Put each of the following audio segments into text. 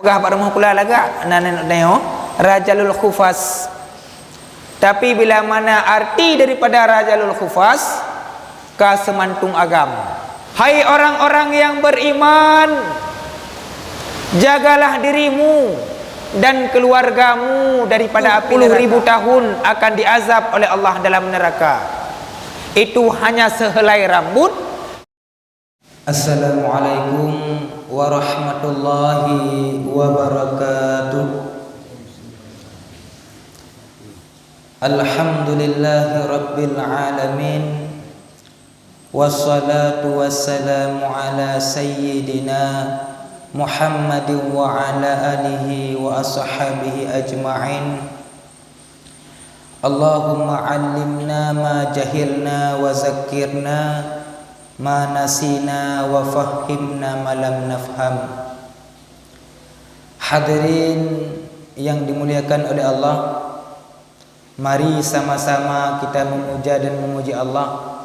Gah pak rumah pula lagak nenek Rajalul Khufas. Tapi bila mana arti daripada Rajalul Khufas, kasemantung agama. Hai orang-orang yang beriman, jagalah dirimu dan keluargamu daripada api 10.000 tahun akan diazab oleh Allah dalam neraka. Itu hanya sehelai rambut. Assalamualaikum warahmatullahi wabarakatuh. Alhamdulillahi rabbil alamin, wassalatu wassalamu ala sayyidina Muhammadin wa ala alihi wa ashabihi ajma'in. Allahumma allimna ma jahilna wa zakkirna ma nasina wa fahimna ma lam nafham. Hadirin yang dimuliakan oleh Allah, mari sama-sama kita memuja dan memuji Allah.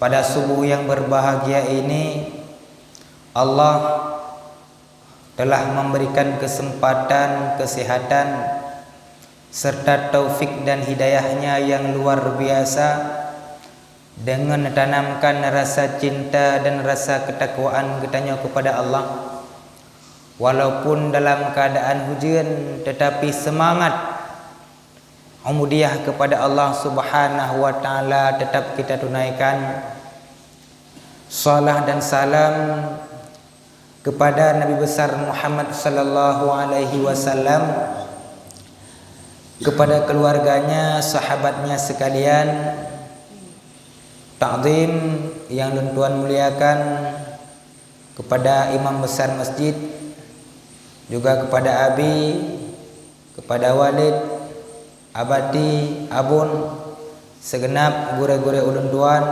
Pada subuh yang berbahagia ini, Allah telah memberikan kesempatan, kesehatan serta taufik dan hidayahnya yang luar biasa dengan tanamkan rasa cinta dan rasa ketakwaan kitanya kepada Allah. Walaupun dalam keadaan hujan, tetapi semangat ubudiah kepada Allah Subhanahu wa taala tetap kita tunaikan. Salam dan salam kepada Nabi besar Muhammad sallallahu alaihi wasallam, kepada keluarganya, sahabatnya sekalian. Ta'zim yang Tuan muliakan kepada imam besar masjid, juga kepada abi, kepada walid, abadi, abun, segenap gure-gure ulun tuan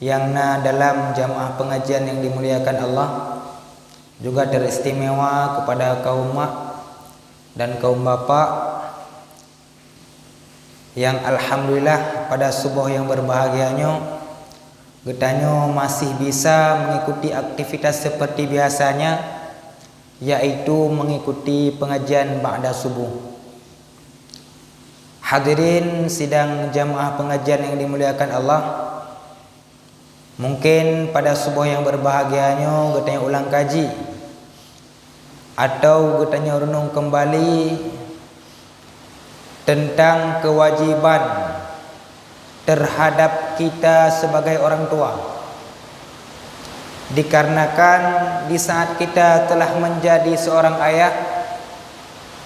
yang dalam jamaah pengajian yang dimuliakan Allah. Juga teristimewa kepada kaum mak dan kaum bapak yang alhamdulillah pada subuh yang berbahagianya getanyo masih bisa mengikuti aktivitas seperti biasanya, yaitu mengikuti pengajian ba'da subuh. Hadirin sidang jamaah pengajian yang dimuliakan Allah, mungkin pada subuh yang berbahagianya getanyo ulang kaji atau getanyo renung kembali tentang kewajiban terhadap kita sebagai orang tua. Dikarenakan di saat kita telah menjadi seorang ayah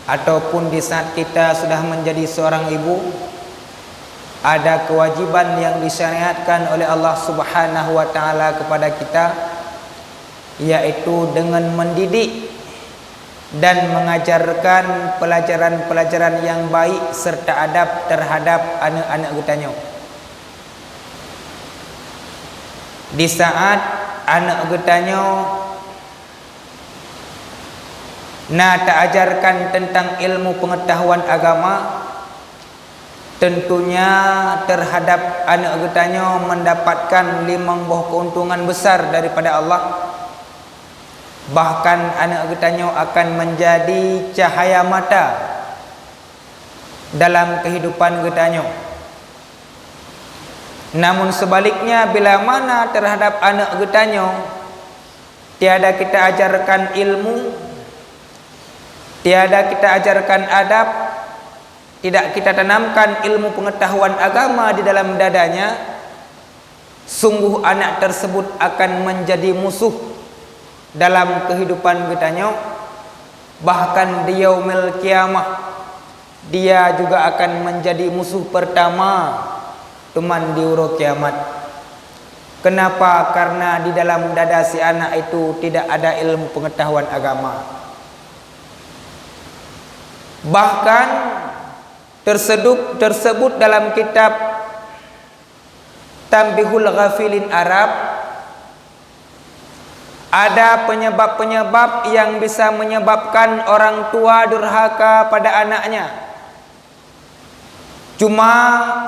ataupun di saat kita sudah menjadi seorang ibu, ada kewajiban yang disyariatkan oleh Allah Subhanahu wa taala kepada kita, yaitu dengan mendidik dan mengajarkan pelajaran-pelajaran yang baik serta adab terhadap anak-anak kitanya. Di saat anak kitanya tak ajarkan tentang ilmu pengetahuan agama, tentunya terhadap anak kitanya mendapatkan 5 buah keuntungan besar daripada Allah. Bahkan anak kitanya akan menjadi cahaya mata dalam kehidupan kitanya. Namun sebaliknya, bila mana terhadap anak kitanya tiada kita ajarkan ilmu, tiada kita ajarkan adab, tidak kita tanamkan ilmu pengetahuan agama di dalam dadanya, sungguh anak tersebut akan menjadi musuh dalam kehidupan kitanya. Bahkan di yaumil kiamah dia juga akan menjadi musuh pertama teman di uro kiamat. Kenapa? Karena di dalam dada si anak itu tidak ada ilmu pengetahuan agama. Bahkan tersebut dalam kitab Tanbihul Ghafilin Arab, ada penyebab-penyebab yang bisa menyebabkan orang tua durhaka pada anaknya. Cuma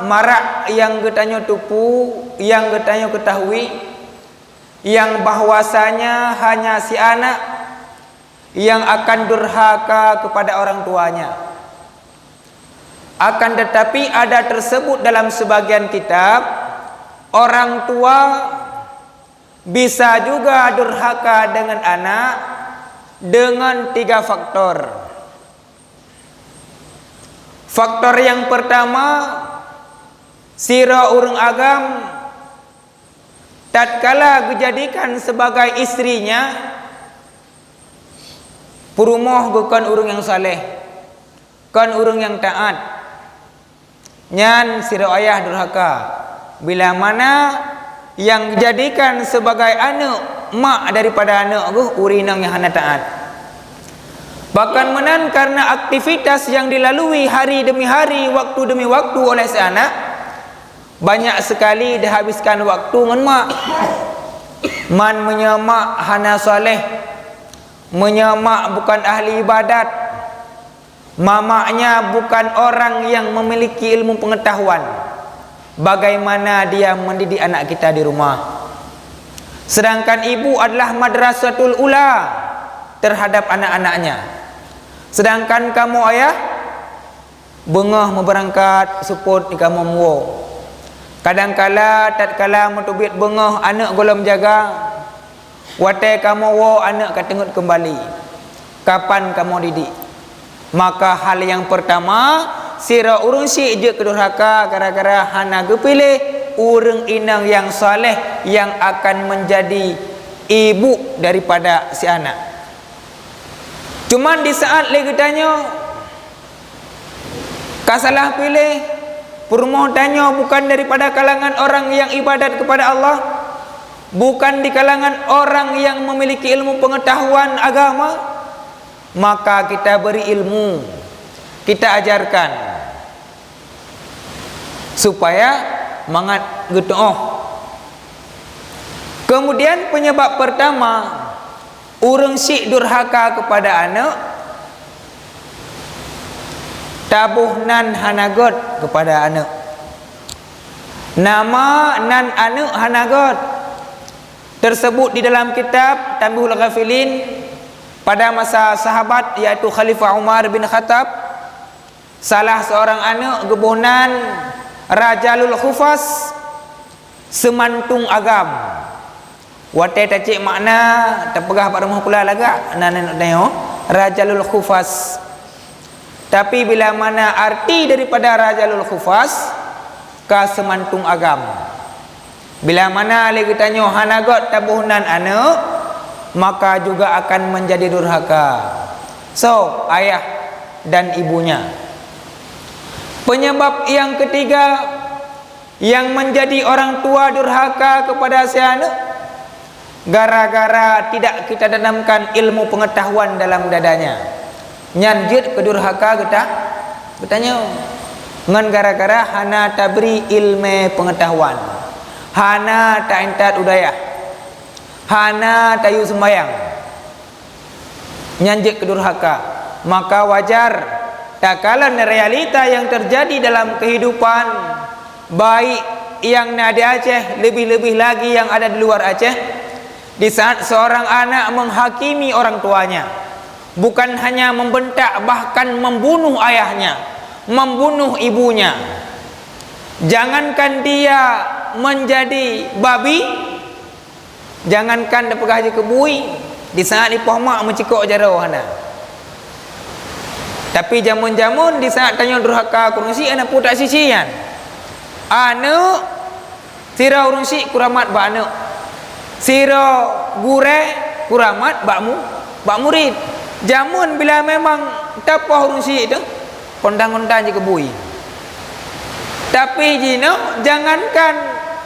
marak yang getanyo tupu, yang getanyo ketahui, yang bahwasanya hanya si anak yang akan durhaka kepada orang tuanya. Akan tetapi ada tersebut dalam sebagian kitab, orang tua bisa juga durhaka dengan anak dengan 3 faktor. Faktor yang pertama, sira urang agam tatkala dijadikan sebagai istrinya, perumah bukan urang yang saleh, kan urang yang taat. Nyan sira ayah durhaka. Bila mana yang dijadikan sebagai anak mak daripada anak urinang yang hana taat. Bahkan menan karena aktivitas yang dilalui hari demi hari, waktu demi waktu oleh si anak, banyak sekali dihabiskan waktu dengan mak. Man menyemak hana soleh, menyemak bukan ahli ibadat, mamaknya bukan orang yang memiliki ilmu pengetahuan. Bagaimana dia mendidik anak kita di rumah. Sedangkan ibu adalah madrasatul ula terhadap anak-anaknya. Sedangkan kamu ayah bengah berangkat support di kamu muo. Kadangkala tatkala mutubit bengah anak golom jaga, watai kamu wo anak katengut kembali. Kapan kamu didik? Maka hal yang pertama, sira urang si je kedurhaka gara-gara hana gepilih urang inang yang soleh yang akan menjadi ibu daripada si anak. Cuman di saat lagi tanya kasalah pilih permoh tanya bukan daripada kalangan orang yang ibadat kepada Allah, bukan di kalangan orang yang memiliki ilmu pengetahuan agama, maka kita beri ilmu, kita ajarkan supaya mangat gedoh. Kemudian penyebab pertama urang si durhaka kepada anak, tabuh nan hanagot kepada anak. Nama nan anak hanagot tersebut di dalam kitab Tanbihul Ghafilin pada masa sahabat, yaitu Khalifah Umar bin Khattab. Salah seorang anak gebuhnan Rajalul Khufas, semantung agam. Watai tacik makna terpegah pada rumah pula lagak anak-anak dayo Rajalul Khufas. Tapi bila mana arti daripada Rajalul Khufas ka semantung agam. Bila mana lagi tanya hanagot tabuhnan anak, maka juga akan menjadi durhaka. So, ayah dan ibunya. Penyebab yang ketiga yang menjadi orang tua durhaka kepada si anak, gara-gara tidak kita tanamkan ilmu pengetahuan dalam dadanya. Nyanjut kedurhaka kita bertanya ngan gara-gara hana tabri ilmu pengetahuan, hana tak entat udaya, hana tayu sembayang, nyanjut kedurhaka. Maka wajar tak kala realita yang terjadi dalam kehidupan, baik yang ada di Aceh, lebih-lebih lagi yang ada di luar Aceh, di saat seorang anak menghakimi orang tuanya, bukan hanya membentak, bahkan membunuh ayahnya, membunuh ibunya. Jangankan dia menjadi babi, jangankan dia pegah je kebui, di saat dipohmak mencikok jarau hana. Tapi jamun-jamun di saat tanya durhaka kurungsi, anak pun tak sisian. Anak sira urungsi kuramat ba anak, sira gure kuramat bakmu, bak murid. Jamun bila memang tapah urungsi itu kondang-kondang je kebui. Tapi jino jangankan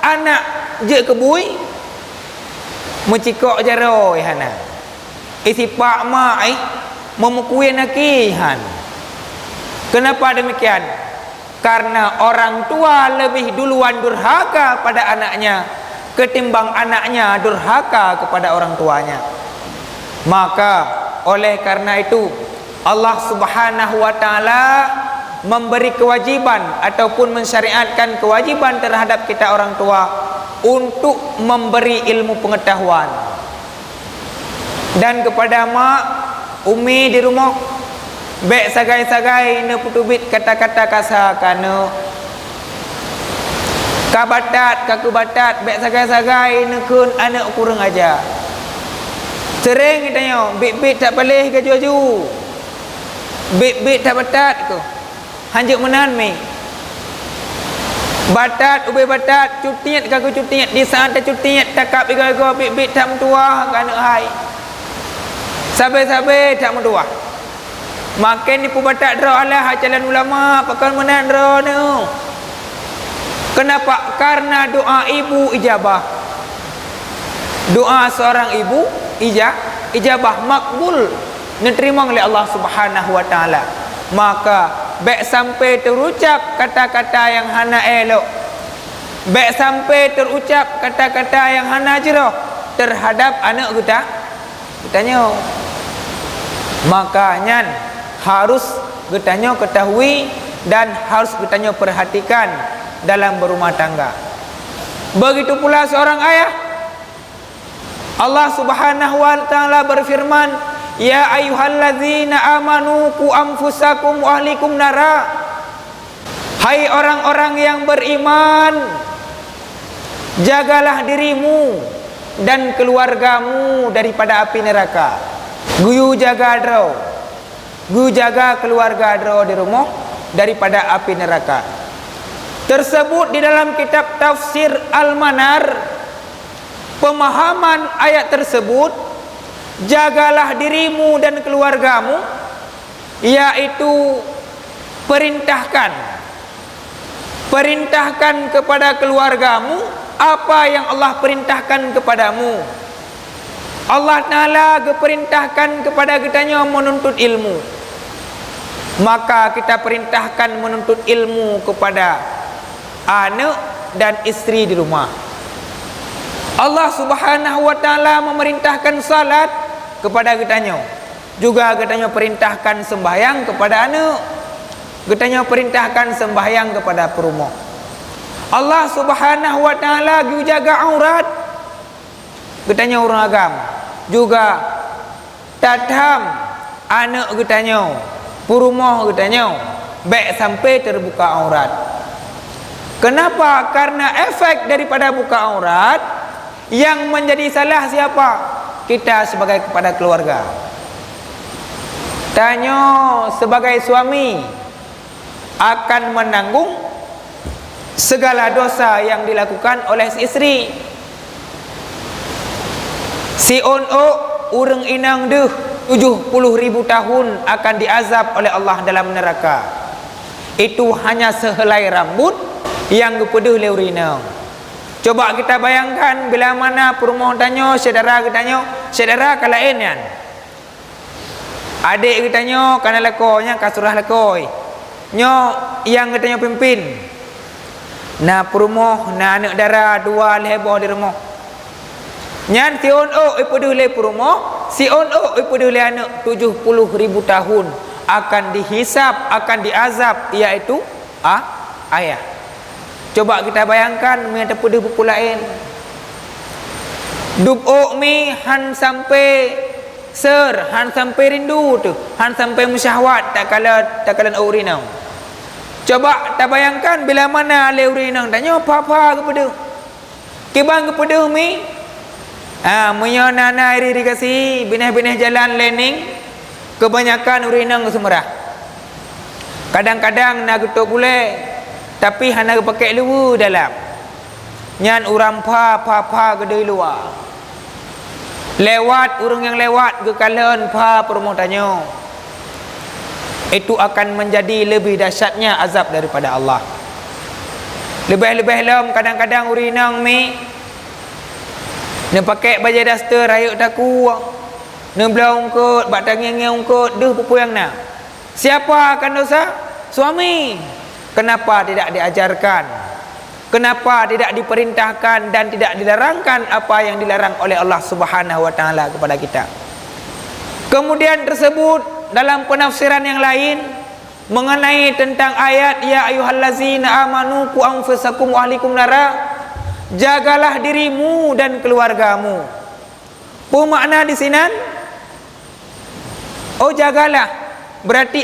anak je kebui mencikok jaro hana. Isi pak mak memukui nakihan. Kenapa demikian? Karena orang tua lebih duluan durhaka pada anaknya ketimbang anaknya durhaka kepada orang tuanya. Maka oleh karena itu Allah Subhanahu wa taala memberi kewajiban ataupun mensyariatkan kewajiban terhadap kita orang tua untuk memberi ilmu pengetahuan. Dan kepada mak umi di rumah bek sagai-sagai ne putubit kata-kata kasar kana kabatat kaku batat bek sagai-sagai ne kun anak kurang aja. Sering kita tanya bik-bik tak boleh ke juju, bik-bik tak batat ke hanjuk menan mi batat ubai batat cutiat kaku cutiat di saat tak cutiat takap ego-ego bik-bik tak mentua kana hai sabai-sabai tak mentua makin ni pubatak dra Allah jalan ulama pakai menan dra ni. Kenapa? Karena doa ibu ijabah. Doa seorang ibu ijabah makbul diterima oleh Allah Subhanahu wa taala. Maka baik sampai terucap kata-kata yang hana elok, baik sampai terucap kata-kata yang hana jerah terhadap anak kita tanya. Makanya harus kita ketahui dan harus kita perhatikan dalam berumah tangga. Begitu pula seorang ayah. Allah Subhanahu wa taala berfirman, "Ya ayyuhallazina amanu qu anfusakum wa ahlikum nara." Hai orang-orang yang beriman, jagalah dirimu dan keluargamu daripada api neraka. Guyu jaga dro. Guyu jaga keluarga dro di rumah daripada api neraka. Tersebut di dalam kitab tafsir Al-Manar. Pemahaman ayat tersebut, jagalah dirimu dan keluargamu, yaitu perintahkan kepada keluargamu apa yang Allah perintahkan kepadamu. Allah Ta'ala perintahkan kepada kitanya menuntut ilmu, maka kita perintahkan menuntut ilmu kepada anak dan isteri di rumah. Allah Subhanahu wa taala memerintahkan salat kepada kitanya. Juga kitanya perintahkan sembahyang kepada anak. Kitanya perintahkan sembahyang kepada perumah. Allah Subhanahu wa taala jaga aurat. Kitanya orang agama. Juga tatam anak kitanya, perumah kitanya baik sampai terbuka aurat. Kenapa? Karena efek daripada buka aurat yang menjadi salah siapa? Kita sebagai kepada keluarga. Tanya sebagai suami akan menanggung segala dosa yang dilakukan oleh isteri. Si ono urang inang deh 70.000 tahun akan diazab oleh Allah dalam neraka. Itu hanya sehelai rambut yang kepeduh leurinang. Coba kita bayangkan bila mana perumah tanya saudara kitanya, saudara kalain kan. Adik kitanya kana lakonya kasurah lakoi. Nyo yang kitanya pimpin. Na perumah na anak dara dua leheboh di rumah. Nyan si ono ipeduh le perumah, si ono ipeduh le anak 70.000 tahun akan dihisap, akan diazab, iaitu ayah. Coba kita bayangkan mi ada peduh buku lain. Dubuk mi han sampai ser, han sampai rindu tu, han sampai musyahwat tak kala urinau. Coba kita bayangkan bila mana le urinau tanya apa-apa kepada. Kibang kepada mi menyana iri dikasih bineh-bineh jalan lening kebanyakan urinau semerah. Kadang-kadang nak getuk boleh tapi hana pakai luwu dalam. Nyan urang pa gede luar. Lewat urang yang lewat ke kalen pa perumah tanya. Itu akan menjadi lebih dahsyatnya azab daripada Allah. Lebih-lebih lem kadang-kadang urinang mi ne pakai baju daster rayuk taku. Ne belau ungkut, bak tangiang ungkut, deh pupu yang nak. Siapa akan dosa? Suami. Kenapa tidak diajarkan? Kenapa tidak diperintahkan dan tidak dilarangkan apa yang dilarang oleh Allah Subhanahu wa taala kepada kita? Kemudian tersebut dalam penafsiran yang lain mengenai tentang ayat ya ayyuhallazina amanu qu anfusakum wa ahlikum nara, jagalah dirimu dan keluargamu. Apa makna di sini? Oh jagalah, berarti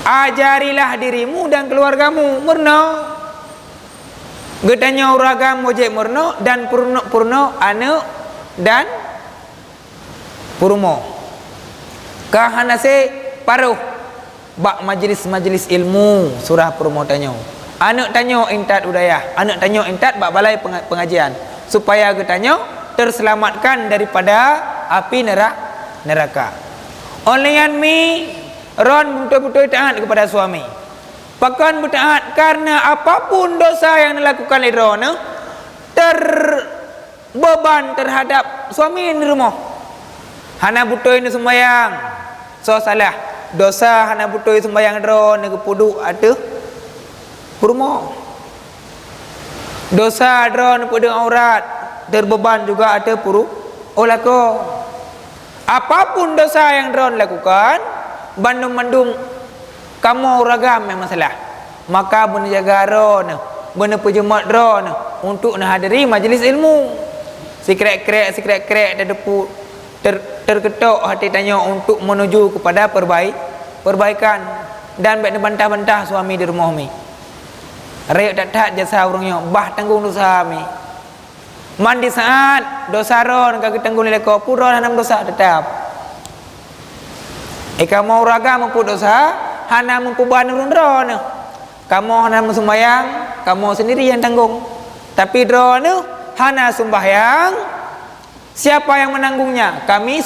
ajarilah dirimu dan keluargamu murno. Getanya uragam mojek murno dan purno anu dan purmo. Kahanase paruh bak majlis ilmu surah purmo tanyo. Anak tanyo intat udayah, anak tanyo intat bak balai pengajian supaya getanyo terselamatkan daripada api neraka. Olehan mi ron betul-betul taat kepada suami. Bahkan bertaat karena apapun dosa yang dilakukan oleh ron terbeban terhadap suami di rumah. Hana butuh ini sembahyang, so salah dosa hana butuh sembahyang ron ke puduk ada rumah. Dosa ron puduk aurat terbeban juga ada puru olako. Apapun dosa yang ron lakukan bandung-bandung kamu ragam yang masalah, maka benar jaga ron, benar perjumat ron untuk hadiri majlis ilmu. Sikrek-krek terketuk hati tanya untuk menuju kepada perbaikan dan baik bantah-bantah suami di rumah mi. Rek tak jasa orangnya bah tanggung dosa mi. Mandi saat dosa ron kaki tanggung lelako puron hanam dosa tetap. Kamu raga mampu dosa hana mampu banun ron. Kamu hana sembahyang, kamu sendiri yang tanggung. Tapi ron hana sembahyang, siapa yang menanggungnya? Kami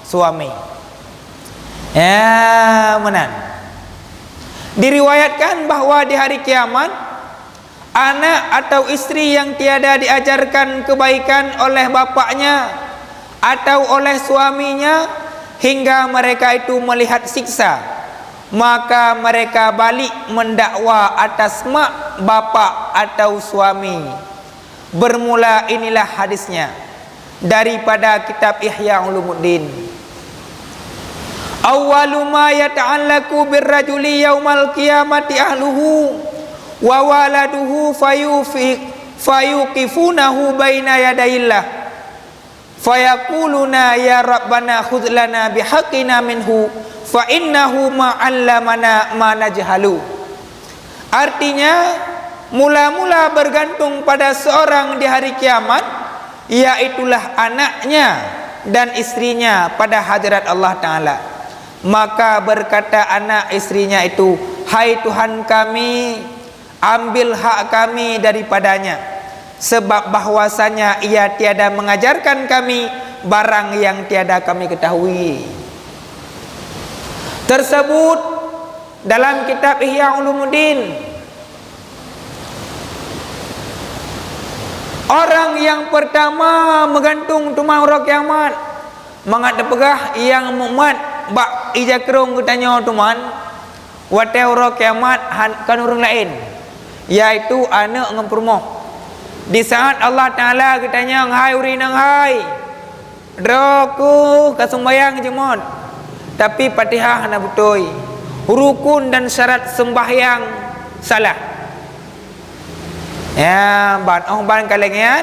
suami. Ya, menan. Diriwayatkan bahwa di hari kiamat anak atau istri yang tiada diajarkan kebaikan oleh bapaknya atau oleh suaminya hingga mereka itu melihat siksa, maka mereka balik mendakwa atas mak, bapa atau suami. Bermula inilah hadisnya daripada kitab Ihya Ulumuddin. Awwalu ma yata'allaku birrajuli yaumal qiyamati ahluhu wa waladuhu fayuqifunahu baina yadayillah fayaquluna ya rabbana khudh lana bihaqqina minhu fa innahu ma'allamana ma najhalu. Artinya mula-mula bergantung pada seorang di hari kiamat, iaitulah anaknya dan istrinya pada hadirat Allah Ta'ala. Maka berkata anak istrinya itu, hai Tuhan kami, ambil hak kami daripadanya, sebab bahwasanya ia tiada mengajarkan kami barang yang tiada kami ketahui. Tersebut dalam kitab Ihya Ulumuddin. Orang yang pertama menggantung tumang roh kiamat, mangat depegah yang mumat bak ija kerong kutanya tuman wateu roh kiamat kan orang lain, yaitu anak ngempurmoh. Di saat Allah Ta'ala katanya, hai urinang hai roku kasumbayang jemot, tapi Fatihah hana butoi, rukun dan syarat sembahyang salah. Ya ban kalengan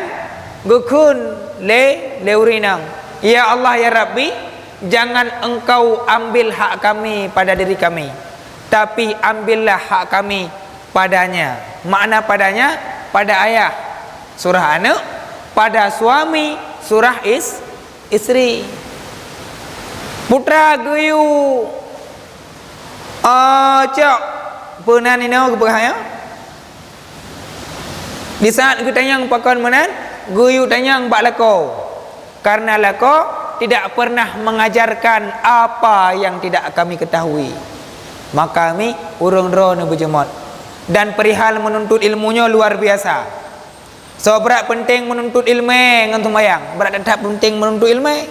gukun le urinang. Ya Allah ya Rabbi, jangan engkau ambil hak kami pada diri kami, tapi ambillah hak kami padanya. Makna padanya? Pada ayah surah anak, pada suami surah istri. Putra guyu cok penan ini kebahaya. Di saat kita tanya pakon menan, guyu tanya bak lako, karena lako tidak pernah mengajarkan apa yang tidak kami ketahui. Maka kami urung drone berjemaat, dan perihal menuntut ilmunya luar biasa. So berat penting menuntut ilmu dengan sembahyang, berat tetap penting menuntut ilmu.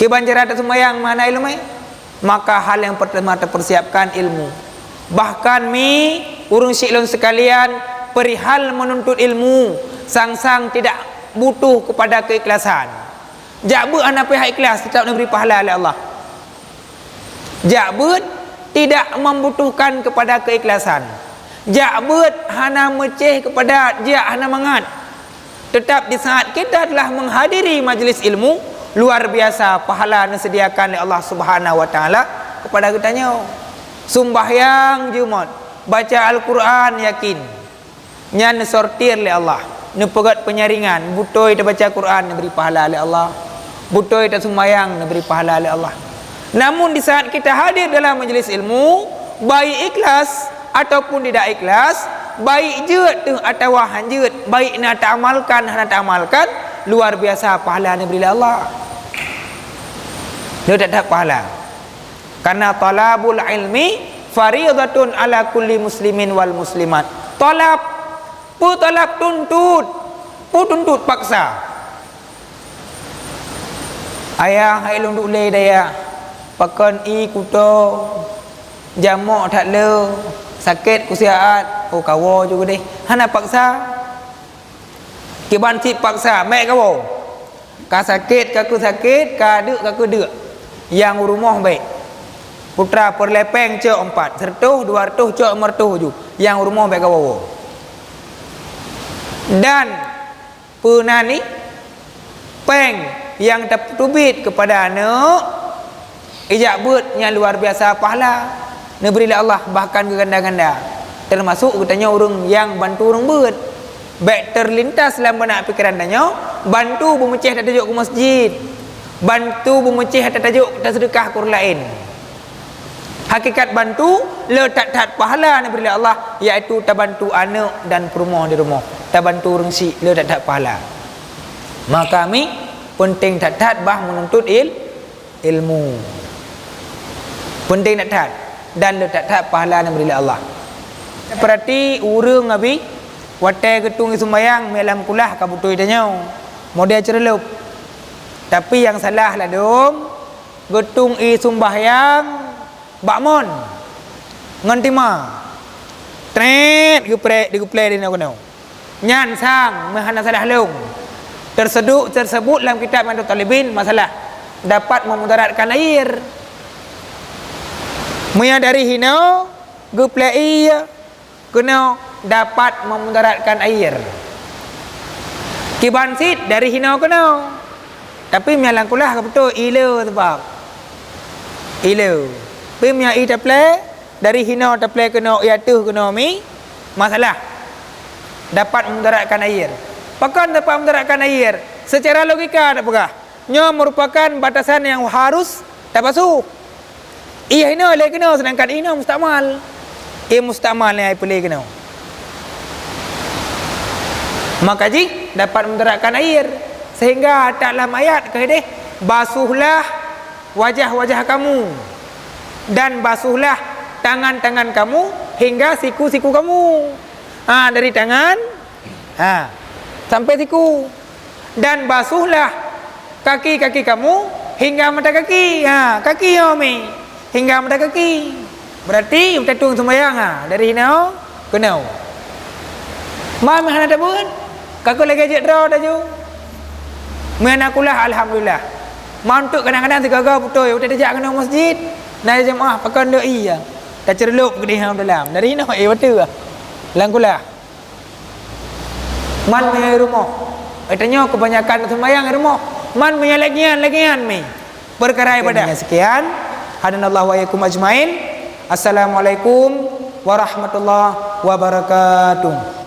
Kebanjaran sembahyang mana ilmu? Maka hal yang pertama terpersiapkan ilmu. Bahkan mi urung syilun sekalian, perihal menuntut ilmu sang-sang tidak butuh kepada keikhlasan. Jakbut anak pihak ikhlas tetap diberi pahala oleh Allah. Jakbut tidak membutuhkan kepada keikhlasan. Jakbut hana meceh kepada jak hana mangat. Tetap di saat kita telah menghadiri majlis ilmu, luar biasa pahala yang disediakan oleh Allah Subhanahu wa taala kepada kitanya. Sembahyang jumat, baca Al-Quran yakin. Nyan sortir oleh Allah. Ne pegat penyaringan, butoi dah baca Quran beri pahala oleh Allah. Butoi dah sembahyang beri pahala oleh Allah. Namun di saat kita hadir dalam majlis ilmu, baik ikhlas ataupun tidak ikhlas, baik jeut tu atau hanjeut, baik nak tak amalkan nak tak amalkan, luar biasa pahala yang diberi Allah. Dia tak dapat pahala. Karena talabul ilmi fariidatun ala kulli muslimin wal muslimat. Talab tuntut paksa. Ayah hai lung duk le daya pakon i kuto jamak tak le sakit kusiaat oh kawo juga deh hana paksa kiban cip paksa mek kawo ka sakit ka ku sakit ka deuk ka ku deuk yang rumah baik putra perlepeng cek 4 100 200 cek 100 ju yang rumah baik kawo dan penani peng yang tertubit kepada anak ijak buat yang luar biasa pahala neberilah Allah bahkan ke ganda-ganda termasuk katanya orang yang bantu orang buat baik terlintas dalam benak fikiran tanya bantu memecah tak tajuk ke masjid bantu memecah tak tajuk tak sedekah ke orang lain hakikat bantu letak pahala neberilah Allah iaitu tak bantu anak dan perumah di rumah tak bantu orang si letak pahala maka kami penting tak bah menuntut ilmu penting tak dan letak pahala yang beri Allah. Berarti urang abi watai ketung sembayang melam kulah kabutui tanya model cerelup tapi yang salah lah dong getung sembayang bakmon ngantima tret geplay di nak nyan sang mahana salah long tersebut dalam kitab Mandu Talibin masalah dapat memudaratkan air menyadari hina geplai kena dapat memudaratkan air kibansit dari hina kena tapi mialang kulah betul ila sebab ila pemia i taple dari hina taple kena iatuh kena mi masalah dapat memudaratkan air pakan dapat memudaratkan air secara logika tak pegah nya merupakan batasan yang harus tak basuh iya hina le kena sedangkan ina mustamal mustamal ni ai pelai kena maka ji dapat memudaratkan air sehingga dalam ayat kata basuhlah wajah-wajah kamu dan basuhlah tangan-tangan kamu hingga siku-siku kamu dari tangan sampai siku dan basuhlah kaki-kaki kamu hingga mata kaki kaki yomi hingga mata kaki berarti kita tung sembahyang dari hina kena mama hana tabun kaku lagi je draw dah ju menakulah alhamdulillah mantuk kadang-kadang tiga-tiga betul udah dijak kena masjid nak jemaah pakai dak iya tak cerlup ke dia dalam dari hina betul langkulah man punya rumah tanya kebanyakan sembahyang di rumah man punya lagian mi perkara ibadah sekian hadanallahu wa iyyakum ajmain assalamualaikum warahmatullahi wabarakatuh.